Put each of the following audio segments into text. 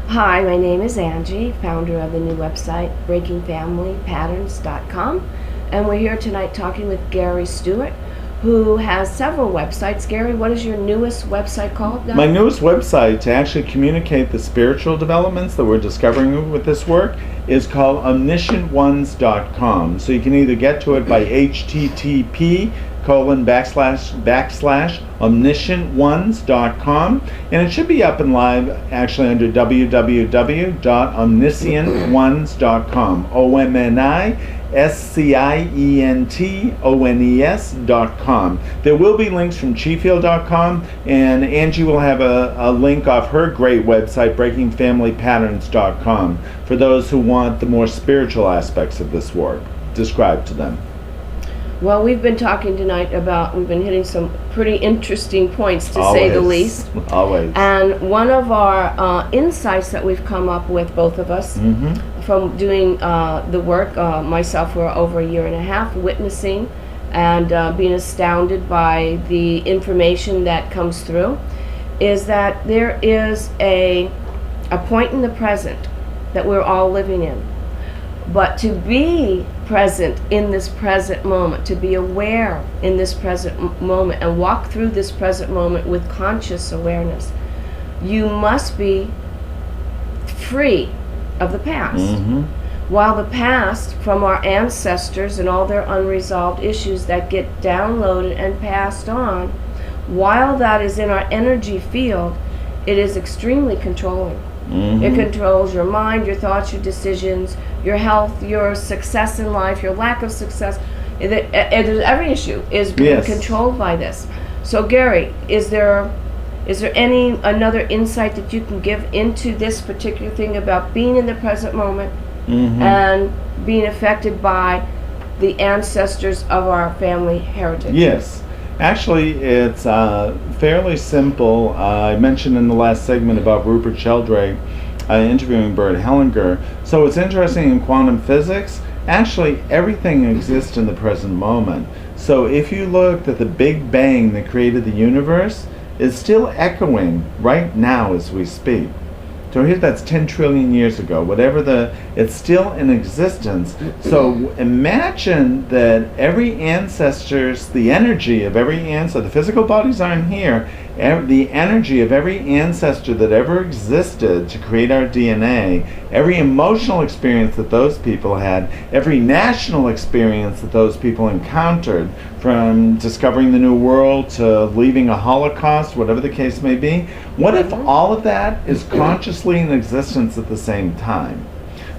Hi, my name is Angie, founder of the new website breakingfamilypatterns.com, and we're here tonight talking with Gary Stuart, who has several websites. Gary, what is your newest website called now? My newest website to actually communicate the spiritual developments that we're discovering with this work is called omniscientones.com. So you can either get to it by http://omniscientones.com, and it should be up and live actually under www.omniscientones.com. OMNISCIENTONES.com. There will be links from gfield.com, and Angie will have a link off her great website, breakingfamilypatterns.com, for those who want the more spiritual aspects of this work described to them. Well, we've been talking tonight we've been hitting some pretty interesting points, to say the least. Always. And one of our insights that we've come up with, both of us, from doing the work, myself for over a year and a half, witnessing and being astounded by the information that comes through, is that there is a point in the present that we're all living in. But to be present in this present moment, to be aware in this present moment and walk through this present moment with conscious awareness, you must be free of the past. While the past, from our ancestors and all their unresolved issues that get downloaded and passed on, while that is in our energy field, it is extremely controlling. It controls your mind, your thoughts, your decisions, your health, your success in life, your lack of success. Every issue is being controlled by this. So Gary, is there another insight that you can give into this particular thing about being in the present moment and being affected by the ancestors of our family heritage? Yes. Actually, it's fairly simple. I mentioned in the last segment about Rupert Sheldrake interviewing Bert Hellinger. So it's interesting in quantum physics, actually everything exists in the present moment. So if you looked at the Big Bang that created the universe, it's still echoing right now as we speak. So here, that's 10 trillion years ago, it's still in existence. So imagine that every ancestor's, the energy of every ancestor, the physical bodies aren't here, the energy of every ancestor that ever existed to create our DNA, every emotional experience that those people had, every national experience that those people encountered, from discovering the New World to leaving a Holocaust, whatever the case may be. What if all of that is consciously in existence at the same time?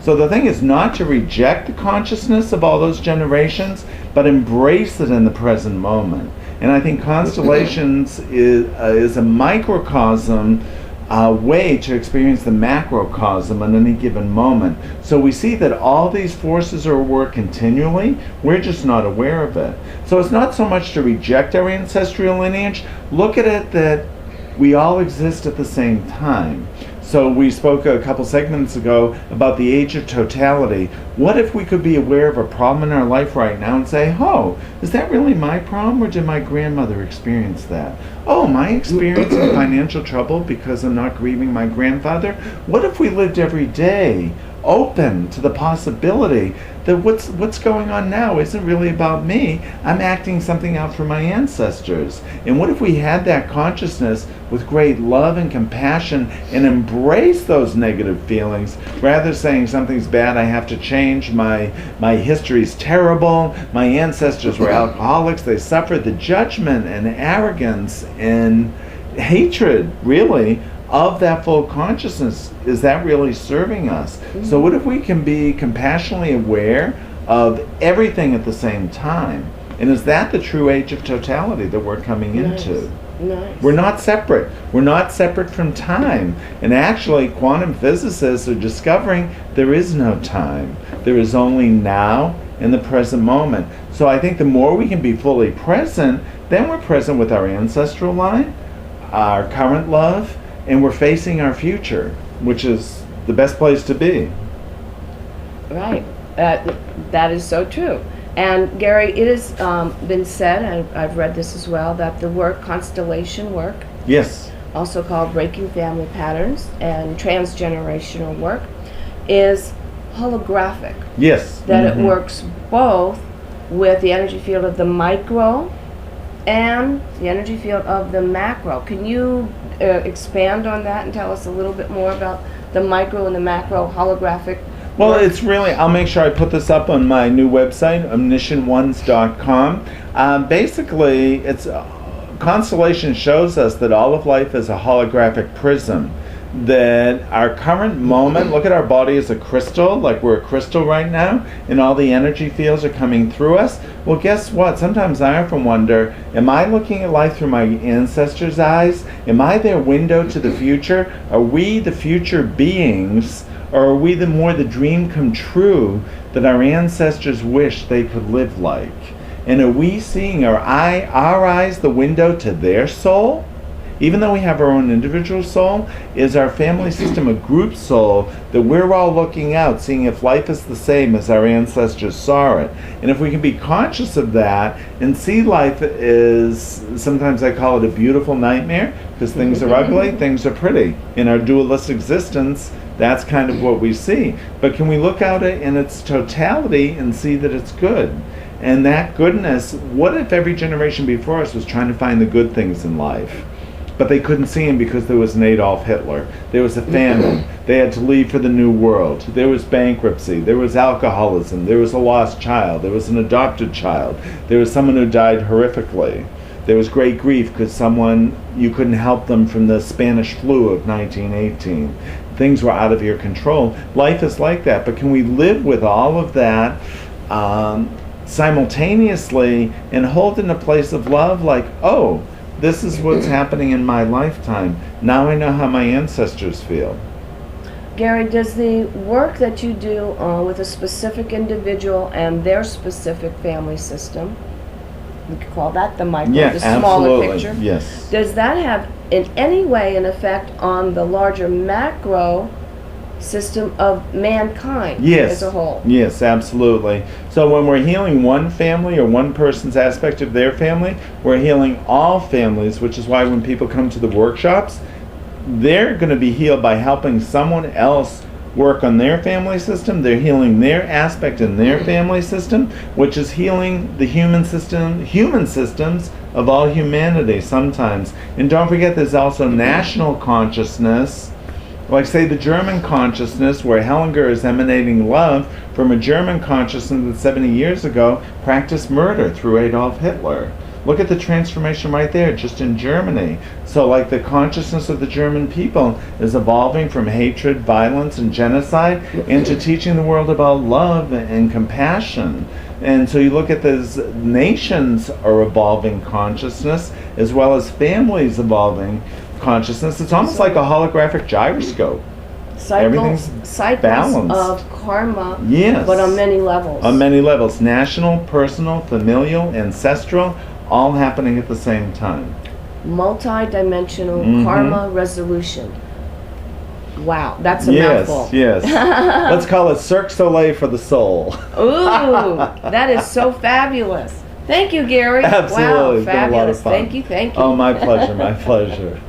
So the thing is not to reject the consciousness of all those generations, but embrace it in the present moment. And I think Constellations is a microcosm way to experience the macrocosm at any given moment. So we see that all these forces are at work continually, we're just not aware of it. So it's not so much to reject our ancestral lineage, look at it that we all exist at the same time. So we spoke a couple segments ago about the age of totality. What if we could be aware of a problem in our life right now and say, oh, is that really my problem, or did my grandmother experience that? Oh, my experience in financial trouble because I'm not grieving my grandfather? What if we lived every day open to the possibility that what's going on now isn't really about me, I'm acting something out for my ancestors? And what if we had that consciousness with great love and compassion and embrace those negative feelings, rather than saying something's bad, I have to change, my history's terrible, my ancestors were alcoholics, they suffered the judgment and arrogance and hatred, really, of that full consciousness. Is that really serving us? So what if we can be compassionately aware of everything at the same time? And is that the true age of totality that we're coming into? Nice. We're not separate. We're not separate from time. And actually, quantum physicists are discovering there is no time. There is only now in the present moment. So I think the more we can be fully present, then we're present with our ancestral line, our current love, and we're facing our future, which is the best place to be. Right. That is so true. And Gary, it has been said, and I've read this as well, that the work, Constellation work, Yes. also called Breaking Family Patterns and Transgenerational Work, is holographic. Yes. That it works both with the energy field of the micro and the energy field of the macro. Can you expand on that and tell us a little bit more about the micro and the macro holographic? Well, work? it's really, I'll make sure I put this up on my new website, omniscientones.com. Basically, it's Constellation shows us that all of life is a holographic prism. That our current moment, look at our body as a crystal, like we're a crystal right now, and all the energy fields are coming through us. Well, guess what? Sometimes I often wonder, am I looking at life through my ancestors' eyes? Am I their window to the future? Are we the future beings, or are we the dream come true that our ancestors wish they could live like? And are we seeing our eyes the window to their soul? Even though we have our own individual soul, is our family system a group soul that we're all looking out, seeing if life is the same as our ancestors saw it? And if we can be conscious of that and see life as, sometimes I call it a beautiful nightmare, because things are ugly, things are pretty. In our dualist existence, that's kind of what we see. But can we look at it in its totality and see that it's good? And that goodness, what if every generation before us was trying to find the good things in life? But they couldn't see him because there was an Adolf Hitler. There was a famine. They had to leave for the New World. There was bankruptcy. There was alcoholism. There was a lost child. There was an adopted child. There was someone who died horrifically. There was great grief because you couldn't help them from the Spanish flu of 1918. Things were out of your control. Life is like that. But can we live with all of that simultaneously and hold in a place of love, like, oh, this is what's happening in my lifetime. Now I know how my ancestors feel. Gary, does the work that you do with a specific individual and their specific family system, we could call that the micro, the smaller picture. Yes. Does that have in any way an effect on the larger macro system of mankind as a whole? Yes, absolutely. So when we're healing one family or one person's aspect of their family, we're healing all families, which is why when people come to the workshops, they're going to be healed by helping someone else work on their family system. They're healing their aspect in their family system, which is healing the human systems of all humanity sometimes. And don't forget, there's also national consciousness, like say the German consciousness, where Hellinger is emanating love from a German consciousness that 70 years ago practiced murder through Adolf Hitler. Look at the transformation right there, just in Germany. So like the consciousness of the German people is evolving from hatred, violence, and genocide into teaching the world about love and compassion. And so you look at these nations are evolving consciousness, as well as families evolving consciousness. It's almost like a holographic gyroscope. Everything's cycles of karma, yes, but on many levels. On many levels. National, personal, familial, ancestral, all happening at the same time. Multi-dimensional karma resolution. Wow, that's a mouthful. Yes. Let's call it Cirque Soleil for the soul. Ooh, that is so fabulous. Thank you, Gary. Absolutely. Wow, it's been a lot of fabulous. fun. Thank you. Oh, my pleasure, my pleasure.